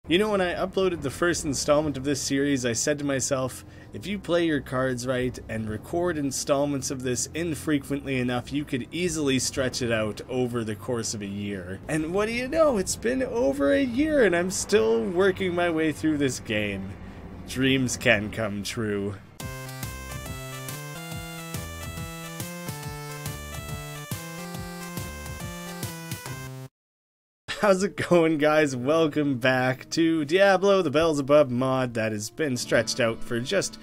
You know, when I uploaded the first installment of this series, I said to myself, if you play your cards right and record installments of this infrequently enough, you could easily stretch it out over the course of a year. And what do you know, it's been over a year and I'm still working my way through this game. Dreams can come true. How's it going, guys? Welcome back to Diablo, the Belzebub mod that has been stretched out for just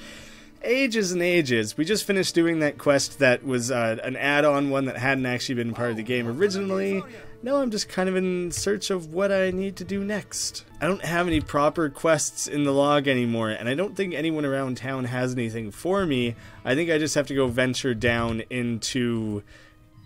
ages and ages. We just finished doing that quest that was an add-on one that hadn't actually been part of the game originally. Now I'm just kind of in search of what I need to do next. I don't have any proper quests in the log anymore, and I don't think anyone around town has anything for me. I think I just have to go venture down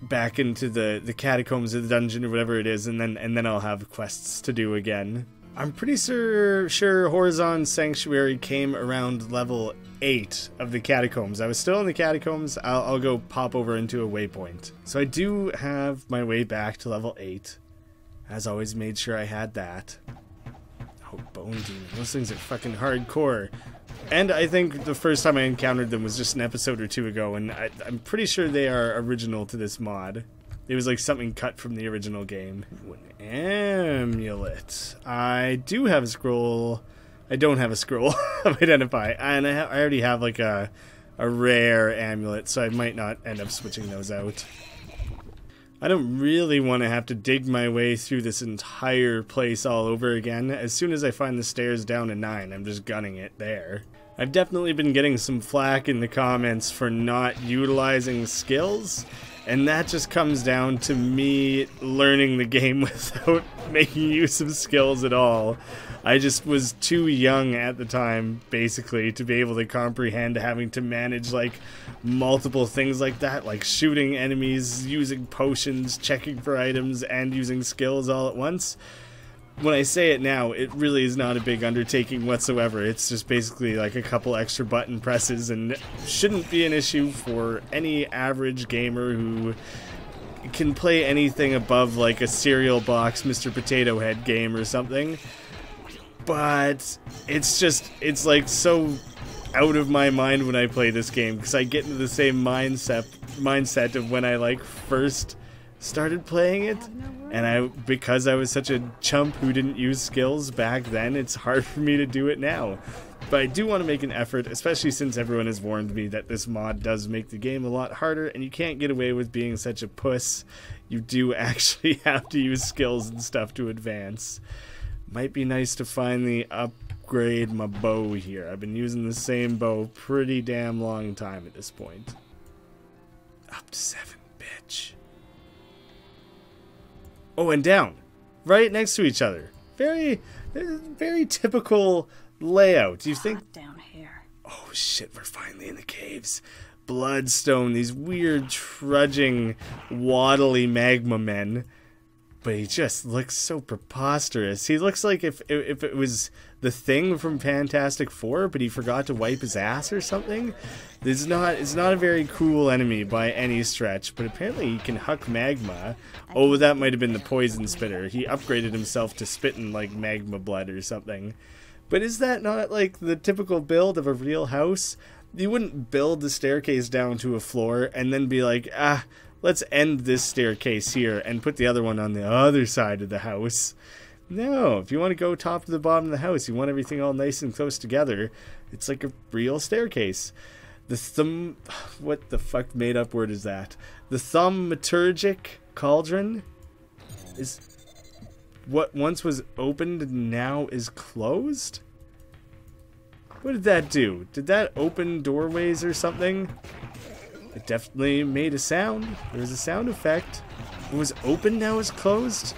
back into the catacombs of the dungeon or whatever it is, and then I'll have quests to do again. I'm pretty sure Horizon Sanctuary came around level 8 of the catacombs. I was still in the catacombs. I'll go pop over into a waypoint. So I do have my way back to level 8. As always, made sure I had that. Oh, Bone Demon. Those things are fucking hardcore. And I think the first time I encountered them was just an episode or two ago, and I'm pretty sure they are original to this mod. It was like something cut from the original game. An amulet. I do have a scroll. I don't have a scroll of Identify, and I already have like a rare amulet, so I might not end up switching those out. I don't really want to have to dig my way through this entire place all over again. As soon as I find the stairs down to 9, I'm just gunning it there. I've definitely been getting some flack in the comments for not utilizing skills, and that just comes down to me learning the game without making use of skills at all. I just was too young at the time, basically, to be able to comprehend having to manage, like, multiple things like that, like shooting enemies, using potions, checking for items, and using skills all at once. When I say it now, it really is not a big undertaking whatsoever. It's just basically like a couple extra button presses, and shouldn't be an issue for any average gamer who can play anything above like a cereal box Mr. Potato Head game or something. But it's like so out of my mind when I play this game, because I get into the same mindset of when I like first started playing it, and because I was such a chump who didn't use skills back then, it's hard for me to do it now. But I do want to make an effort, especially since everyone has warned me that this mod does make the game a lot harder, and you can't get away with being such a puss. You do actually have to use skills and stuff to advance. Might be nice to finally upgrade my bow here. I've been using the same bow pretty damn long time at this point. Up to 7, bitch. Oh, and down. Right next to each other. Very typical layout. Do you think? Down here. Oh shit, we're finally in the caves. Bloodstone, these weird, trudging, waddly magma men. But he just looks so preposterous. He looks like if it was the Thing from Fantastic Four, but he forgot to wipe his ass or something. It's not a very cool enemy by any stretch, but apparently he can huck magma. Oh, that might have been the poison spitter. He upgraded himself to spitting like magma blood or something. But is that not like the typical build of a real house? You wouldn't build the staircase down to a floor and then be like, let's end this staircase here and put the other one on the other side of the house. No, if you want to go top to the bottom of the house, you want everything all nice and close together, it's like a real staircase. What the fuck made up word is that? The thaumaturgic cauldron is what once was opened now is closed? What did that do? Did that open doorways or something? It definitely made a sound. There was a sound effect. It was open, now it's closed?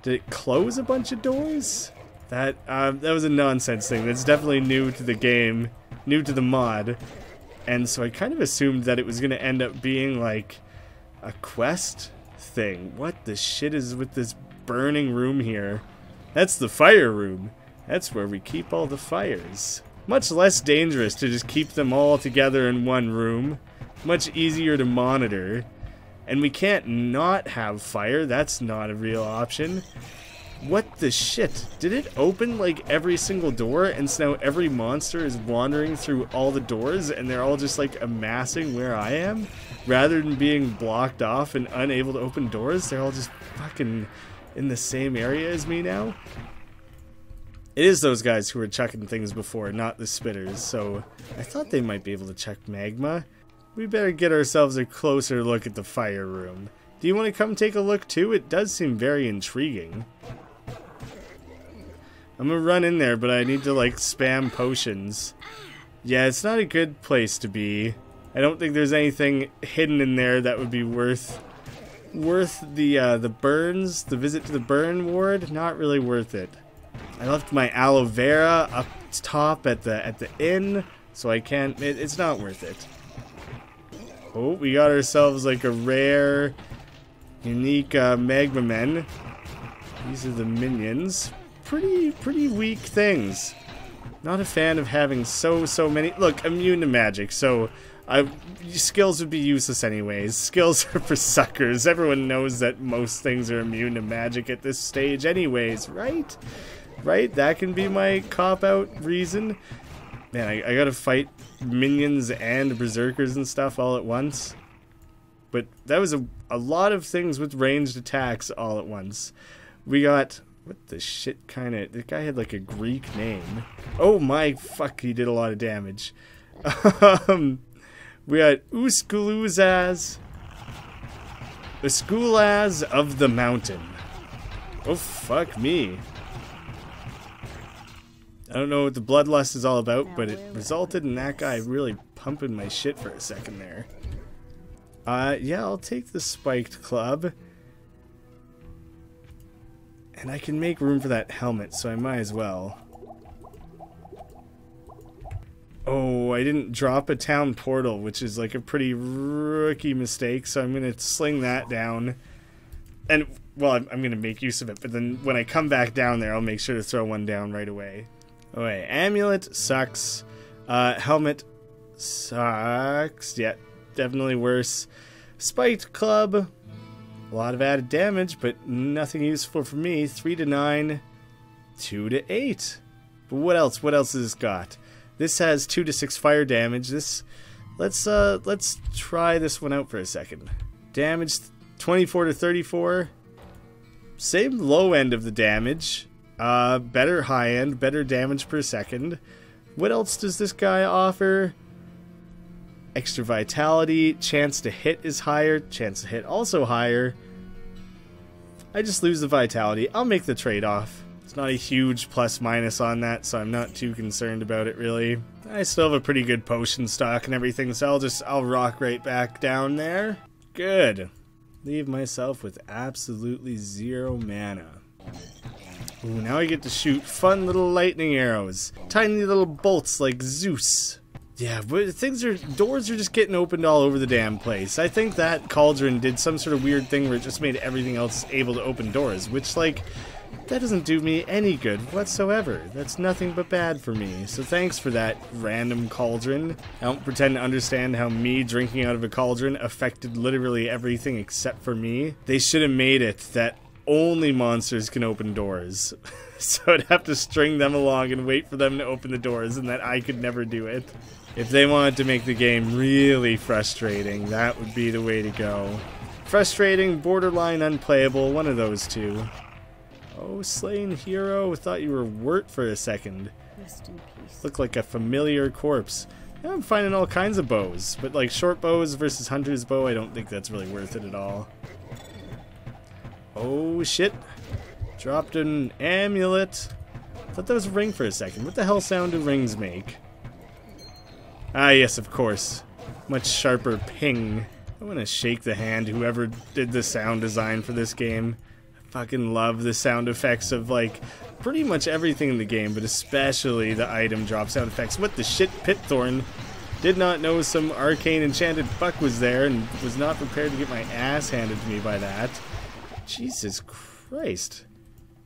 Did it close a bunch of doors? That was a nonsense thing. That's definitely new to the game, new to the mod. And so I kind of assumed that it was going to end up being like a quest thing. What the shit is with this burning room here? That's the fire room. That's where we keep all the fires. Much less dangerous to just keep them all together in one room. Much easier to monitor. And we can't not have fire. That's not a real option. What the shit? Did it open like every single door, and so now every monster is wandering through all the doors and they're all just like amassing where I am? Rather than being blocked off and unable to open doors, they're all just fucking in the same area as me now? It is those guys who were chucking things before, not the spitters, so I thought they might be able to chuck magma. We better get ourselves a closer look at the fire room. Do you want to come take a look too? It does seem very intriguing. I'm gonna run in there, but I need to like spam potions. Yeah, it's not a good place to be. I don't think there's anything hidden in there that would be worth the burns, the visit to the burn ward. Not really worth it. I left my aloe vera up top at the inn, so I can't. It's not worth it. Oh, we got ourselves like a rare, unique magma men. These are the minions. Pretty weak things. Not a fan of having so many. Look, immune to magic, so skills would be useless anyways. Skills are for suckers. Everyone knows that most things are immune to magic at this stage anyways, right? Right? That can be my cop-out reason. Man, I gotta fight minions and berserkers and stuff all at once. But that was a lot of things with ranged attacks all at once. We got... What the shit kind of... The guy had like a Greek name. Oh my fuck, he did a lot of damage. We got Uskuluzaz of the Mountain. Oh fuck me. I don't know what the bloodlust is all about, but it resulted in that guy really pumping my shit for a second there. Yeah, I'll take the spiked club. And I can make room for that helmet, so I might as well. Oh, I didn't drop a town portal, which is like a pretty rookie mistake, so I'm going to sling that down. And, well, I'm going to make use of it, but then when I come back down there, I'll make sure to throw one down right away. Okay, amulet sucks. Helmet sucks. Yeah, definitely worse. Spiked club. A lot of added damage, but nothing useful for me. 3 to 9, 2 to 8. But what else? What else has this got? This has 2 to 6 fire damage. Let's try this one out for a second. Damage 24 to 34. Same low end of the damage. Better high end, better damage per second. What else does this guy offer? Extra vitality, chance to hit is higher, chance to hit also higher. I just lose the vitality. I'll make the trade-off. It's not a huge plus minus on that, so I'm not too concerned about it really. I still have a pretty good potion stock and everything, so I'll rock right back down there. Good. Leave myself with absolutely 0 mana. Ooh, now I get to shoot fun little lightning arrows. Tiny little bolts like Zeus. Yeah, but doors are just getting opened all over the damn place. I think that cauldron did some sort of weird thing where it just made everything else able to open doors, which, like, that doesn't do me any good whatsoever. That's nothing but bad for me. So thanks for that, random cauldron. I don't pretend to understand how me drinking out of a cauldron affected literally everything except for me. They should have made it that only monsters can open doors. So I'd have to string them along and wait for them to open the doors, and that I could never do it. If they wanted to make the game really frustrating, that would be the way to go. Frustrating, borderline unplayable, one of those two. Oh, slain hero, thought you were Wirt for a second. Rest in peace. Looked like a familiar corpse. Now I'm finding all kinds of bows, but like short bows versus hunter's bow, I don't think that's really worth it at all. Oh shit. Dropped an amulet. Thought that was a ring for a second. What the hell sound do rings make? Ah yes, of course. Much sharper ping. I want to shake the hand whoever did the sound design for this game. I fucking love the sound effects of like pretty much everything in the game, but especially the item drop sound effects. What the shit, Pitthorn? Did not know some arcane enchanted fuck was there and was not prepared to get my ass handed to me by that. Jesus Christ.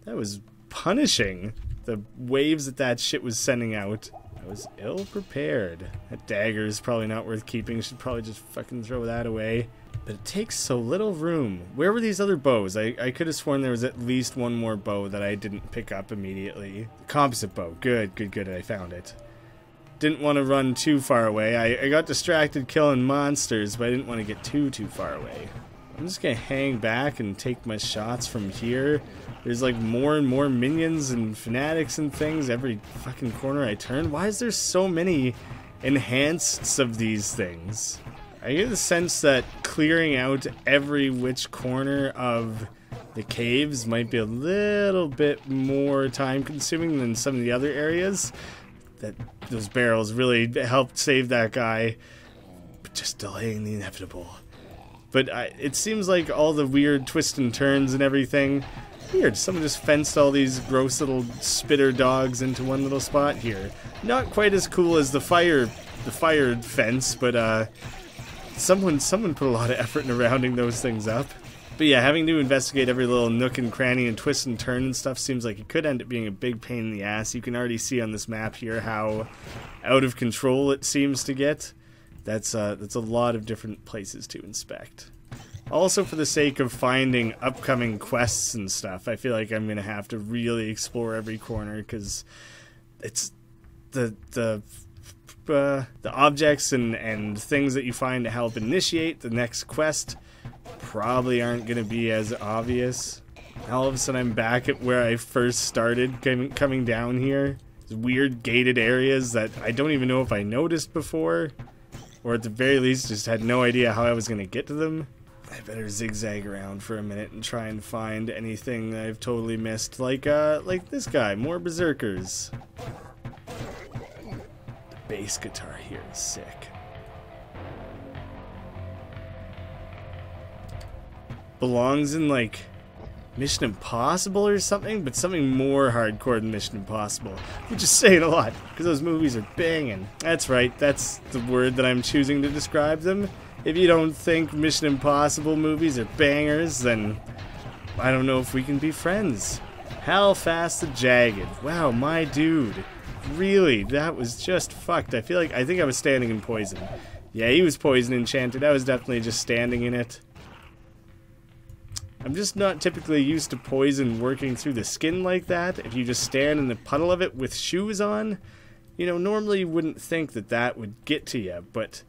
That was punishing. The waves that shit was sending out. I was ill prepared. That dagger is probably not worth keeping. Should probably just fucking throw that away. But it takes so little room. Where were these other bows? I could have sworn there was at least one more bow that I didn't pick up immediately. The composite bow. Good, good, good. I found it. Didn't want to run too far away. I got distracted killing monsters, but I didn't want to get too far away. I'm just going to hang back and take my shots from here. There's like more and more minions and fanatics and things every fucking corner I turn. Why is there so many enhanceds of these things? I get the sense that clearing out every which corner of the caves might be a little bit more time consuming than some of the other areas. That those barrels really helped save that guy, but just delaying the inevitable. But it seems like all the weird twists and turns and everything. Weird, someone just fenced all these gross little spitter dogs into one little spot here. Not quite as cool as the fire fence, but someone put a lot of effort into rounding those things up. But yeah, having to investigate every little nook and cranny and twist and turn and stuff seems like it could end up being a big pain in the ass. You can already see on this map here how out of control it seems to get. That's a lot of different places to inspect. Also, for the sake of finding upcoming quests and stuff, I feel like I'm gonna have to really explore every corner, because it's the objects and things that you find to help initiate the next quest probably aren't going to be as obvious. All of a sudden I'm back at where I first started coming down here. These weird gated areas that I don't even know if I noticed before, or at the very least just had no idea how I was going to get to them. I better zigzag around for a minute and try and find anything that I've totally missed, like this guy, more berserkers. The bass guitar here is sick. Belongs in like Mission Impossible or something, but something more hardcore than Mission Impossible, which is saying a lot because those movies are banging. That's right, that's the word that I'm choosing to describe them. If you don't think Mission Impossible movies are bangers, then I don't know if we can be friends. How Fast the Jagged. Wow, my dude. Really, that was just fucked. I think I was standing in poison. Yeah, he was poison enchanted. I was definitely just standing in it. I'm just not typically used to poison working through the skin like that. If you just stand in the puddle of it with shoes on, you know, normally you wouldn't think that that would get to you, but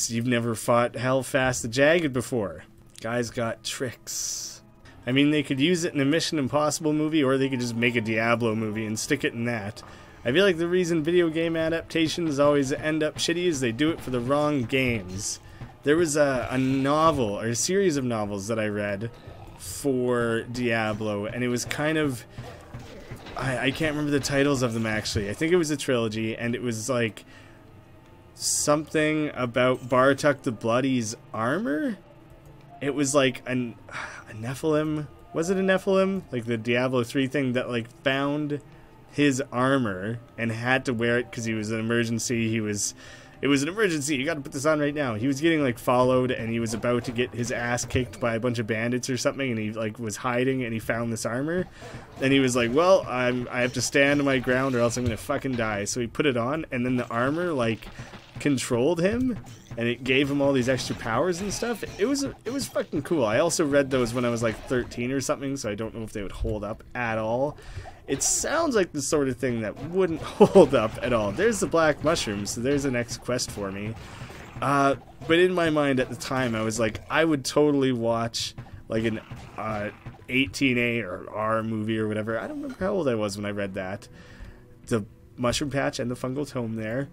you've never fought Hell Fast the Jagged before. Guy's got tricks. I mean, they could use it in a Mission Impossible movie, or they could just make a Diablo movie and stick it in that. I feel like the reason video game adaptations always end up shitty is they do it for the wrong games. There was a novel, or a series of novels that I read for Diablo, and it was kind of... I can't remember the titles of them, actually. I think it was a trilogy, and it was like something about Bartok the Bloody's armor? It was like a Nephilim. Was it a Nephilim? Like the Diablo 3 thing that like found his armor and had to wear it because he was an emergency. It was an emergency. You got to put this on right now. He was getting like followed, and he was about to get his ass kicked by a bunch of bandits or something, and he like was hiding, and he found this armor, and he was like, "Well, I have to stand my ground, or else I'm gonna fucking die." So he put it on, and then the armor like controlled him, and it gave him all these extra powers and stuff. It was fucking cool. I also read those when I was like 13 or something, so I don't know if they would hold up at all. It sounds like the sort of thing that wouldn't hold up at all. There's the black mushroom, so there's the next quest for me. But in my mind at the time, I was like, I would totally watch like an 18A or R movie or whatever. I don't remember how old I was when I read that. The mushroom patch and the fungal tome there.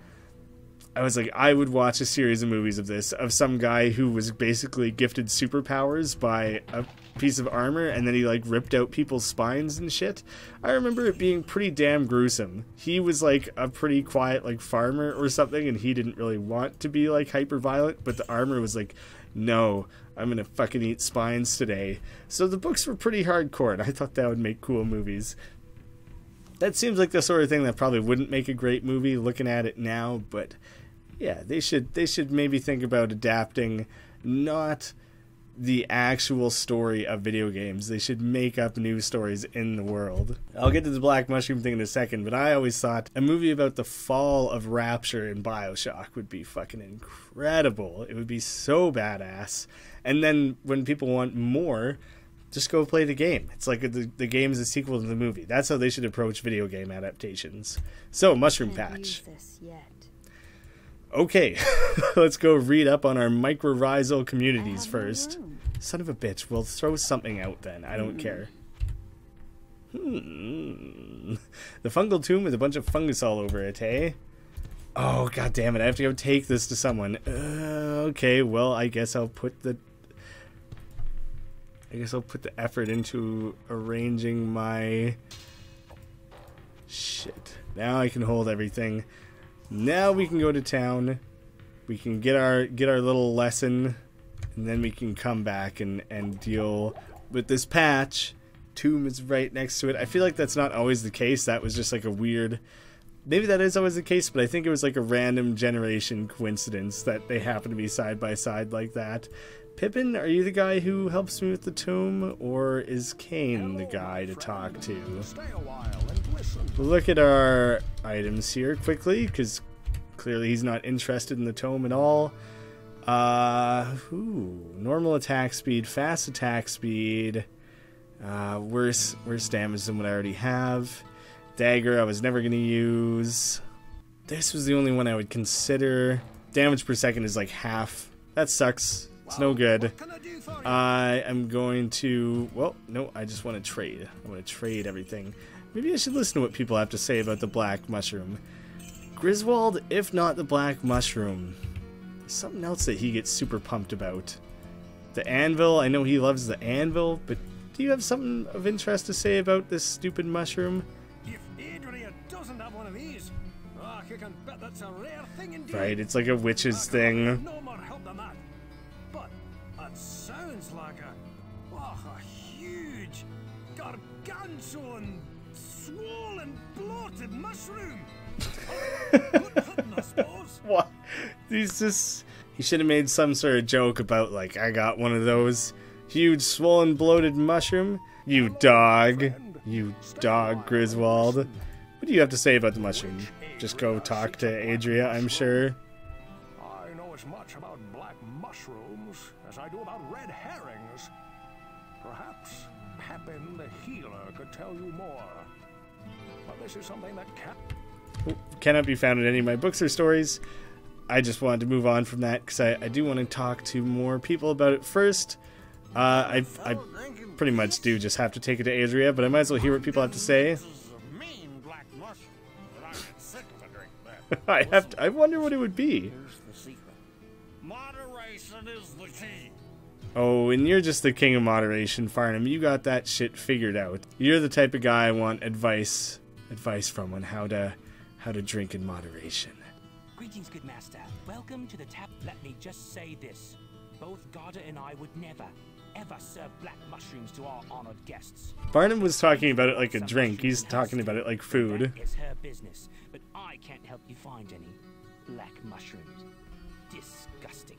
I was like, I would watch a series of movies of this, of some guy who was basically gifted superpowers by a piece of armor, and then he like ripped out people's spines and shit. I remember it being pretty damn gruesome. He was like a pretty quiet like farmer or something, and he didn't really want to be like hyper violent, but the armor was like, no, I'm gonna fucking eat spines today. So the books were pretty hardcore, and I thought that would make cool movies. That seems like the sort of thing that probably wouldn't make a great movie looking at it now, but yeah, they should maybe think about adapting not the actual story of video games. They should make up new stories in the world. I'll get to the black mushroom thing in a second, but I always thought a movie about the fall of Rapture in BioShock would be fucking incredible. It would be so badass. And then when people want more, just go play the game. It's like the game is a sequel to the movie. That's how they should approach video game adaptations. So, Mushroom Patch. Okay, let's go read up on our mycorrhizal communities first. Son of a bitch, we'll throw something out then. I don't care. The fungal tomb with a bunch of fungus all over it, eh? Oh, god damn it, I have to go take this to someone. Okay, well, I guess I'll put the effort into arranging my... Shit. Now I can hold everything. Now we can go to town. We can get our little lesson, and then we can come back and deal with this patch. Tomb is right next to it. I feel like that's not always the case. That was just like a weird... Maybe that is always the case, but I think it was like a random generation coincidence that they happen to be side by side like that. Pippin, are you the guy who helps me with the tomb, or is Kane the guy to talk to? Look at our items here quickly, because clearly he's not interested in the tome at all. Normal attack speed, fast attack speed, worse damage than what I already have. Dagger I was never going to use. This was the only one I would consider. Damage per second is like half. That sucks. It's no good. I am going to... Well, no, I just want to trade. I want to trade everything. Maybe I should listen to what people have to say about the black mushroom. Griswold, if not the black mushroom. Something else that he gets super pumped about. The anvil, I know he loves the anvil, but do you have something of interest to say about this stupid mushroom? If Adria doesn't have one of these, you can bet that's a rare thing indeed. Right, it's like a witch's thing. No more help than that. But that sounds like a huge, gargantuan, swollen, bloated mushroom. I suppose. What? He's just... He should have made some sort of joke about, like, I got one of those huge, swollen, bloated mushroom. You dog. You dog, Griswold. What do you have to say about the mushroom? Just go talk to Adria, I'm sure. I know as much about black mushrooms as I do about red herrings. Perhaps Pepin the healer could tell you more. But this is something that cannot be found in any of my books or stories. I just wanted to move on from that because I do want to talk to more people about it first. I pretty much do just have to take it to Adria, but I might as well hear what people have to say. I wonder what it would be. Moderation is the key. Oh, and you're just the king of moderation, Farnham. You got that shit figured out. You're the type of guy I want advice from on how to drink in moderation. Greetings, good master. Welcome to the tap. Let me just say this. Both Garda and I would never, ever serve black mushrooms to our honored guests. Farnham was talking about it like a drink. He's talking about it like food. It's her business, but I can't help you find any black mushrooms. Disgusting.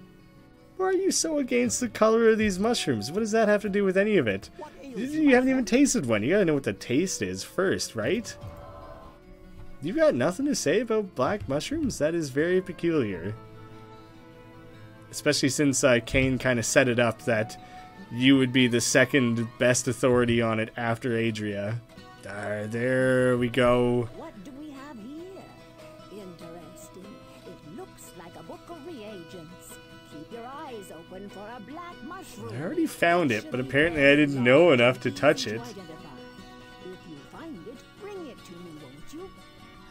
Why are you so against the color of these mushrooms? What does that have to do with any of it? You haven't even tasted one. You gotta know what the taste is first, right? You got nothing to say about black mushrooms? That is very peculiar. Especially since Kane kind of set it up that you would be the second best authority on it after Adria. There we go. What do we have here? Interesting. It looks like a book of reagents. Keep your eyes open for a black mushroom. I already found it, but apparently I didn't know enough to touch it. If you find it, bring it to me, won't you?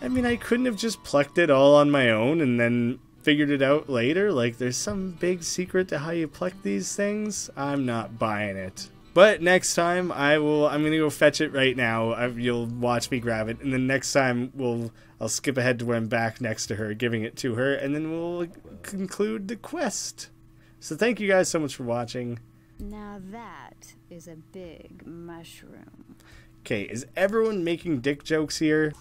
I mean, I couldn't have just plucked it all on my own and then figured it out later. Like, there's some big secret to how you pluck these things. I'm not buying it. But next time, I'm gonna go fetch it right now. You'll watch me grab it, and then next time I'll skip ahead to where I'm back next to her, giving it to her, and then we'll conclude the quest. So thank you guys so much for watching. Now that is a big mushroom. Okay, is everyone making dick jokes here?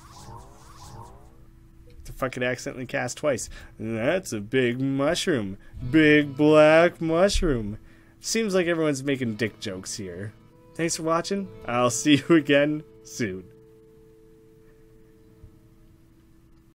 To fucking accidentally cast twice. That's a big mushroom. Big black mushroom. Seems like everyone's making dick jokes here. Thanks for watching. I'll see you again soon.